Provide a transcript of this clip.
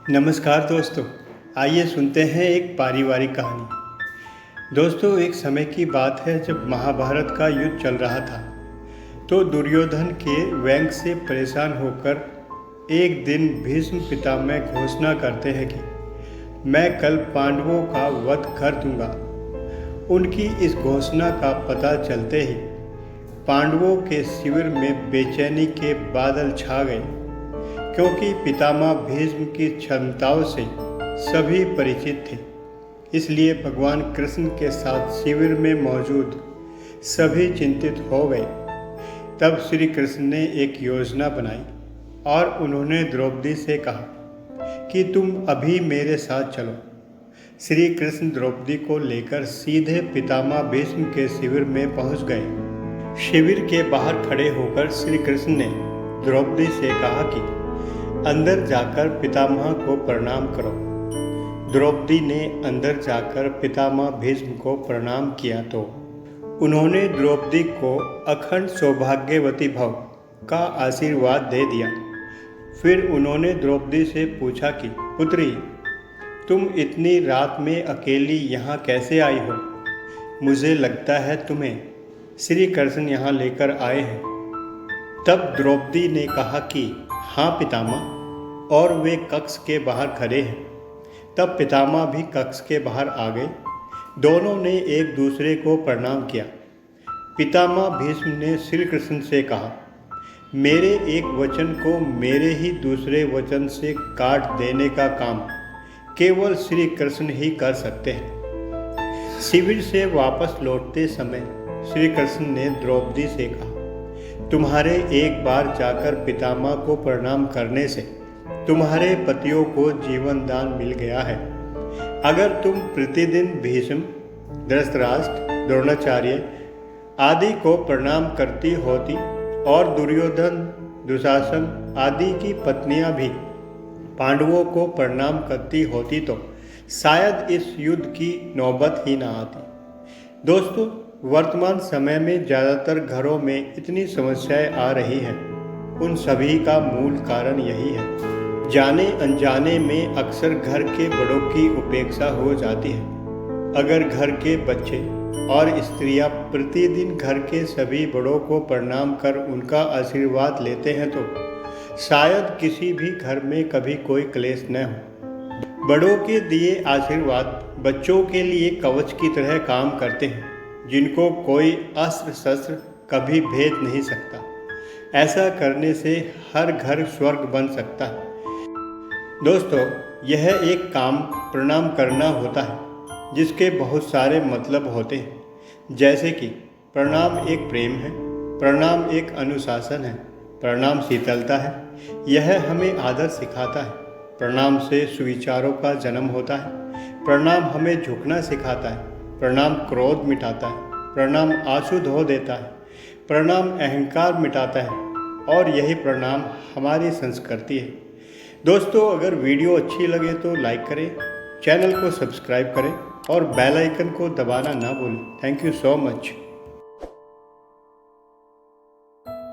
नमस्कार दोस्तों, आइए सुनते हैं एक पारिवारिक कहानी। दोस्तों, एक समय की बात है जब महाभारत का युद्ध चल रहा था। तो दुर्योधन के व्यंग से परेशान होकर एक दिन भीष्म पितामह घोषणा करते हैं कि मैं कल पांडवों का वध कर दूंगा। उनकी इस घोषणा का पता चलते ही पांडवों के शिविर में बेचैनी के बादल छा गए, क्योंकि पितामह भीष्म की क्षमताओं से सभी परिचित थे। इसलिए भगवान कृष्ण के साथ शिविर में मौजूद सभी चिंतित हो गए। तब श्री कृष्ण ने एक योजना बनाई और उन्होंने द्रौपदी से कहा कि तुम अभी मेरे साथ चलो। श्री कृष्ण द्रौपदी को लेकर सीधे पितामह भीष्म के शिविर में पहुंच गए। शिविर के बाहर खड़े होकर श्री कृष्ण ने द्रौपदी से कहा कि अंदर जाकर पितामह को प्रणाम करो। द्रौपदी ने अंदर जाकर पितामह भीष्म को प्रणाम किया तो उन्होंने द्रौपदी को अखंड सौभाग्यवती भव का आशीर्वाद दे दिया। फिर उन्होंने द्रौपदी से पूछा कि पुत्री, तुम इतनी रात में अकेली यहाँ कैसे आई हो? मुझे लगता है तुम्हें श्री कृष्ण यहाँ लेकर आए हैं। तब द्रौपदी ने कहा कि हाँ पितामह, और वे कक्ष के बाहर खड़े हैं। तब पितामह भी कक्ष के बाहर आ गए। दोनों ने एक दूसरे को प्रणाम किया। पितामह भीष्म ने श्री कृष्ण से कहा, मेरे एक वचन को मेरे ही दूसरे वचन से काट देने का काम केवल श्री कृष्ण ही कर सकते हैं। शिविर से वापस लौटते समय श्री कृष्ण ने द्रौपदी से कहा, तुम्हारे एक बार जाकर पितामह को प्रणाम करने से तुम्हारे पतियों को जीवन दान मिल गया है। अगर तुम प्रतिदिन भीष्म, धृतराष्ट्र, द्रोणाचार्य आदि को प्रणाम करती होती और दुर्योधन, दुशासन आदि की पत्नियां भी पांडवों को प्रणाम करती होती तो शायद इस युद्ध की नौबत ही ना आती। दोस्तों, वर्तमान समय में ज़्यादातर घरों में इतनी समस्याएं आ रही हैं, उन सभी का मूल कारण यही है। जाने अनजाने में अक्सर घर के बड़ों की उपेक्षा हो जाती है। अगर घर के बच्चे और स्त्रियां प्रतिदिन घर के सभी बड़ों को प्रणाम कर उनका आशीर्वाद लेते हैं तो शायद किसी भी घर में कभी कोई क्लेश न हो। बड़ों के दिए आशीर्वाद बच्चों के लिए कवच की तरह काम करते हैं, जिनको कोई अस्त्र शस्त्र कभी भेद नहीं सकता। ऐसा करने से हर घर स्वर्ग बन सकता है। दोस्तों, यह एक काम प्रणाम करना होता है जिसके बहुत सारे मतलब होते हैं, जैसे कि प्रणाम एक प्रेम है, प्रणाम एक अनुशासन है, प्रणाम शीतलता है, यह हमें आदर सिखाता है। प्रणाम से सुविचारों का जन्म होता है। प्रणाम हमें झुकना सिखाता है। प्रणाम क्रोध मिटाता है। प्रणाम आंसू धो देता है। प्रणाम अहंकार मिटाता है। और यही प्रणाम हमारी संस्कृति है। दोस्तों, अगर वीडियो अच्छी लगे तो लाइक करें, चैनल को सब्सक्राइब करें और बेल आइकन को दबाना ना भूलें। Thank you so much.